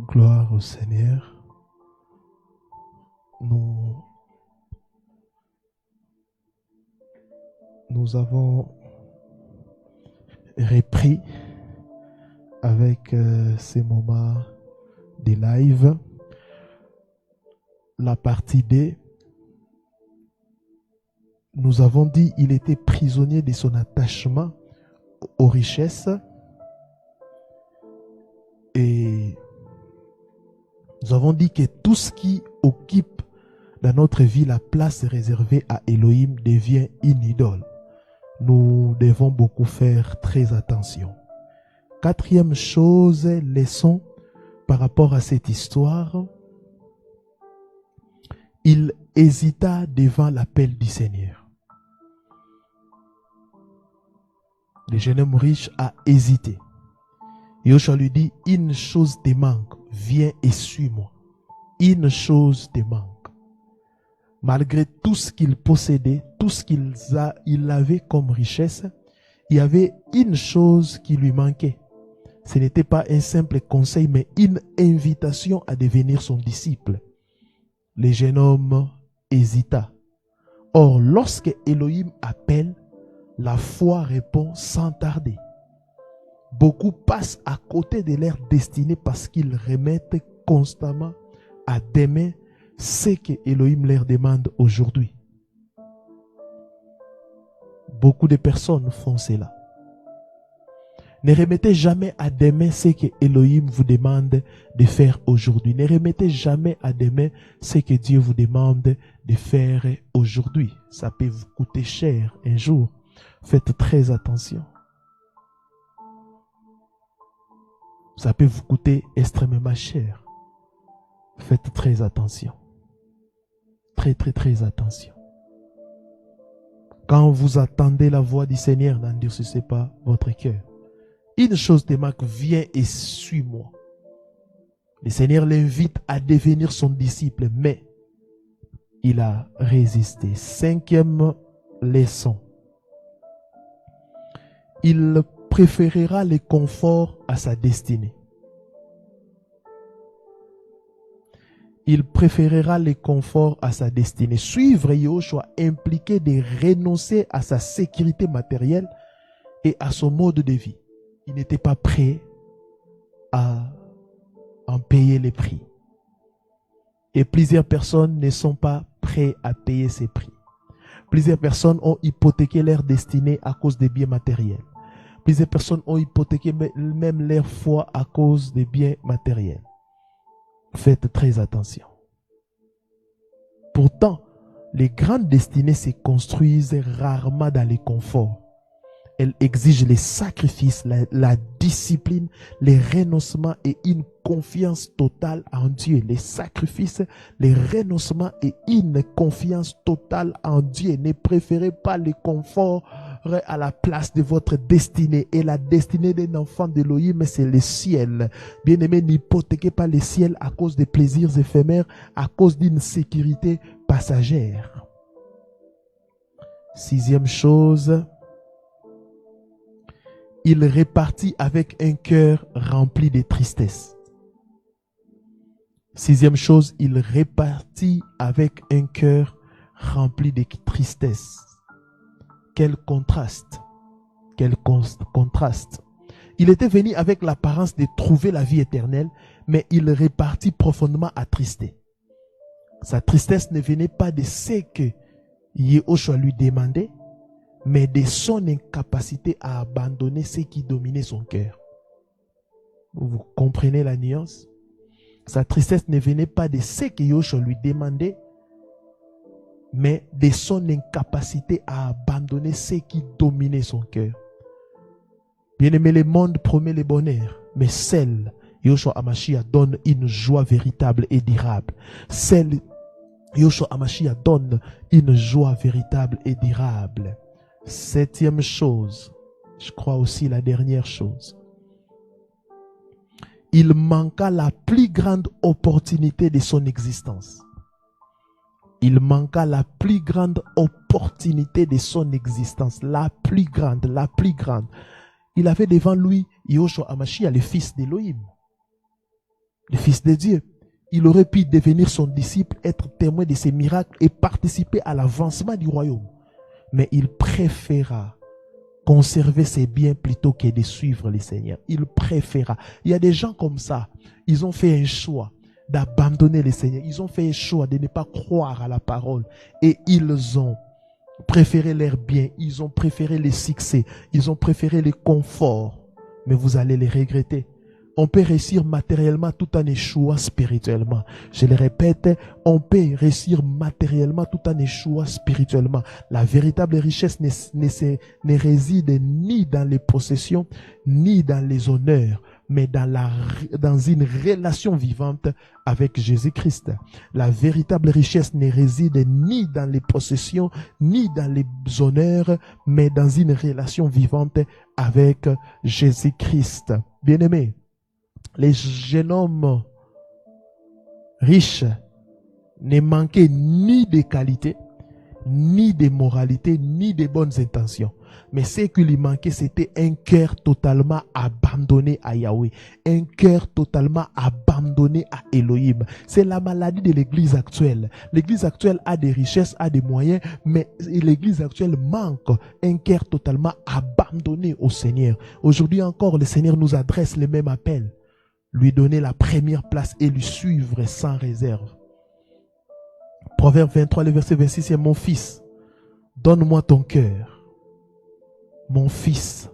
Gloire au Seigneur. Nous avons repris avec ces moments de live la partie D. Nous avons dit qu'il était prisonnier de son attachement aux richesses et nous avons dit que tout ce qui occupe dans notre vie la place réservée à Elohim devient une idole. Nous devons beaucoup faire très attention. Quatrième chose, leçon par rapport à cette histoire. Il hésita devant l'appel du Seigneur. Le jeune homme riche a hésité. Yoshua lui dit, une chose te manque, viens et suis-moi. Une chose te manque. Malgré tout ce qu'il possédait, tout ce qu'il avait comme richesse, il y avait une chose qui lui manquait. Ce n'était pas un simple conseil, mais une invitation à devenir son disciple. Le jeune homme hésita. Or, lorsque Elohim appelle, la foi répond sans tarder. Beaucoup passent à côté de leur destinée parce qu'ils remettent constamment à demain ce que Elohim leur demande aujourd'hui. Beaucoup de personnes font cela. Ne remettez jamais à demain ce que Elohim vous demande de faire aujourd'hui. Ne remettez jamais à demain ce que Dieu vous demande de faire aujourd'hui. Ça peut vous coûter cher un jour. Faites très attention. Ça peut vous coûter extrêmement cher. Faites très attention. Très attention. Quand vous attendez la voix du Seigneur, n'endurcissez pas votre cœur. Une chose te manque, viens et suis-moi. Le Seigneur l'invite à devenir son disciple, mais il a résisté. Cinquième leçon. Il préférera le confort à sa destinée. Il préférera le confort à sa destinée. Suivre Yahushua impliquait de renoncer à sa sécurité matérielle et à son mode de vie. Il n'était pas prêt à en payer les prix. Et plusieurs personnes ne sont pas prêtes à payer ces prix. Plusieurs personnes ont hypothéqué leur destinée à cause des biens matériels. Plusieurs personnes ont hypothéqué même leur foi à cause des biens matériels. Faites très attention. Pourtant, les grandes destinées se construisent rarement dans les conforts. Elles exigent les sacrifices, la discipline, les renoncements et une confiance totale en Dieu. Les sacrifices, les renoncements et une confiance totale en Dieu. Ne préférez pas le confort à la place de votre destinée. Et la destinée d'un enfant d'Elohim, c'est le ciel. Bien-aimé, n'hypothéquez pas le ciel à cause des plaisirs éphémères, à cause d'une sécurité passagère. Sixième chose, il repartit avec un cœur rempli de tristesse. Sixième chose, il repartit avec un cœur rempli de tristesse. Quel contraste! Quel contraste! Il était venu avec l'apparence de trouver la vie éternelle, mais il repartit profondément attristé. Sa tristesse ne venait pas de ce que Yahushua lui demandait, mais de son incapacité à abandonner ce qui dominait son cœur. Vous comprenez la nuance? Sa tristesse ne venait pas de ce que Yahushua lui demandait, mais de son incapacité à abandonner ce qui dominait son cœur. Bien-aimé, le monde promet le bonheur, mais celle, Yahushua Hamashiach, donne une joie véritable et durable. Celle Yoshua Hamashiach donne une joie véritable et durable. 7e chose, je crois aussi la dernière chose. Il manqua la plus grande opportunité de son existence. Il manqua la plus grande opportunité de son existence. La plus grande, la plus grande. Il avait devant lui Yoshua Hamashiach, le fils d'Élohim, le fils de Dieu. Il aurait pu devenir son disciple, être témoin de ses miracles et participer à l'avancement du royaume. Mais il préféra conserver ses biens plutôt que de suivre le Seigneur. Il préféra. Il y a des gens comme ça. Ils ont fait un choix d'abandonner le Seigneur. Ils ont fait un choix de ne pas croire à la parole. Et ils ont préféré leurs biens. Ils ont préféré les succès. Ils ont préféré les conforts. Mais vous allez les regretter. On peut réussir matériellement tout en échouant spirituellement. Je le répète, on peut réussir matériellement tout en échouant spirituellement. La véritable richesse ne réside ni dans les possessions, ni dans les honneurs, mais dans une relation vivante avec Jésus-Christ. La véritable richesse ne réside ni dans les possessions, ni dans les honneurs, mais dans une relation vivante avec Jésus-Christ. Bien-aimés, les jeunes hommes riches ne manquaient ni de qualité, ni de moralité, ni de bonnes intentions. Mais ce qui lui manquait, c'était un cœur totalement abandonné à Yahweh. Un cœur totalement abandonné à Elohim. C'est la maladie de l'église actuelle. L'église actuelle a des richesses, a des moyens, mais l'église actuelle manque un cœur totalement abandonné au Seigneur. Aujourd'hui encore, le Seigneur nous adresse le même appel. Lui donner la première place et lui suivre sans réserve. Proverbe 23, le verset 26, c'est mon fils, donne-moi ton cœur. Mon fils,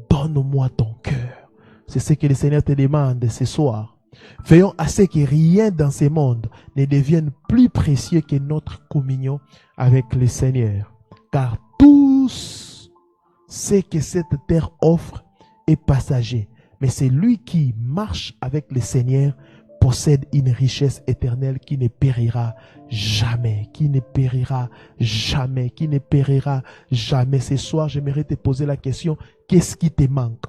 donne-moi ton cœur. C'est ce que le Seigneur te demande ce soir. Veillons à ce que rien dans ce monde ne devienne plus précieux que notre communion avec le Seigneur. Car tout ce que cette terre offre est passager. Mais c'est lui qui marche avec le Seigneur possède une richesse éternelle qui ne périra jamais, qui ne périra jamais, qui ne périra jamais. Ce soir, j'aimerais te poser la question, qu'est-ce qui te manque?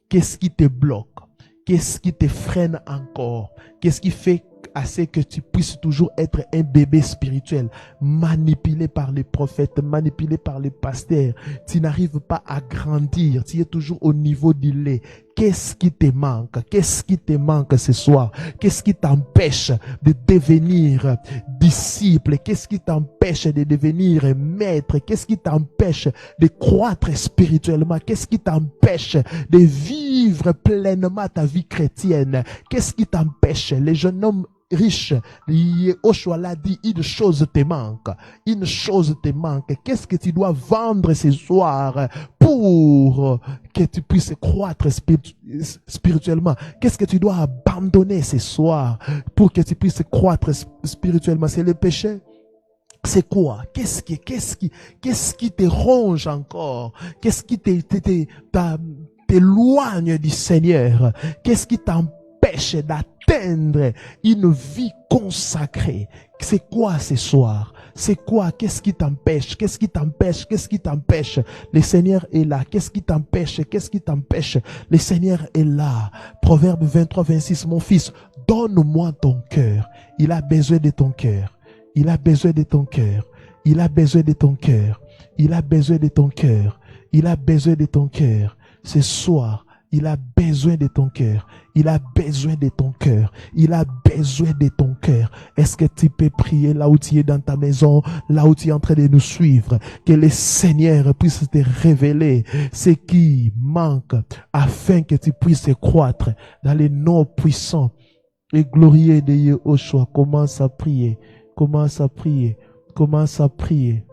Qu'est-ce qui te bloque? Qu'est-ce qui te freine encore? Qu'est-ce qui fait à ce que tu puisses toujours être un bébé spirituel, manipulé par les prophètes, manipulé par les pasteurs? Tu n'arrives pas à grandir, tu es toujours au niveau du lait. Qu'est-ce qui te manque? Qu'est-ce qui te manque ce soir? Qu'est-ce qui t'empêche de devenir disciple? Qu'est-ce qui t'empêche de devenir maître? Qu'est-ce qui t'empêche de croître spirituellement? Qu'est-ce qui t'empêche de vivre pleinement ta vie chrétienne? Qu'est-ce qui t'empêche? Les jeunes hommes riches, Yoshua l'a dit, une chose te manque. Une chose te manque. Qu'est-ce que tu dois vendre ce soir pour que tu puisses croître spirituellement? Qu'est-ce que tu dois abandonner ce soir pour que tu puisses croître spirituellement? C'est le péché? C'est quoi? Qu'est-ce qui te ronge encore? Qu'est-ce qui t'éloigne du Seigneur? Qu'est-ce qui t'empêche d'atteindre une vie consacrée? C'est quoi ce soir? C'est quoi? Qu'est-ce qui t'empêche? Qu'est-ce qui t'empêche? Qu'est-ce qui t'empêche? Le Seigneur est là. Qu'est-ce qui t'empêche? Qu'est-ce qui t'empêche? Le Seigneur est là. Proverbe 23, 26. Mon fils, donne-moi ton cœur. Il a besoin de ton cœur. Il a besoin de ton cœur. Il a besoin de ton cœur. Il a besoin de ton cœur. Il a besoin de ton cœur. Ce soir, il a besoin de ton cœur. Il a besoin de ton cœur. Il a besoin de ton cœur. Est-ce que tu peux prier là où tu es dans ta maison, là où tu es en train de nous suivre, que le Seigneur puisse te révéler ce qui manque afin que tu puisses croître dans les noms puissants et glorieux de Yoshua. Commence à prier. Commence à prier. Commence à prier.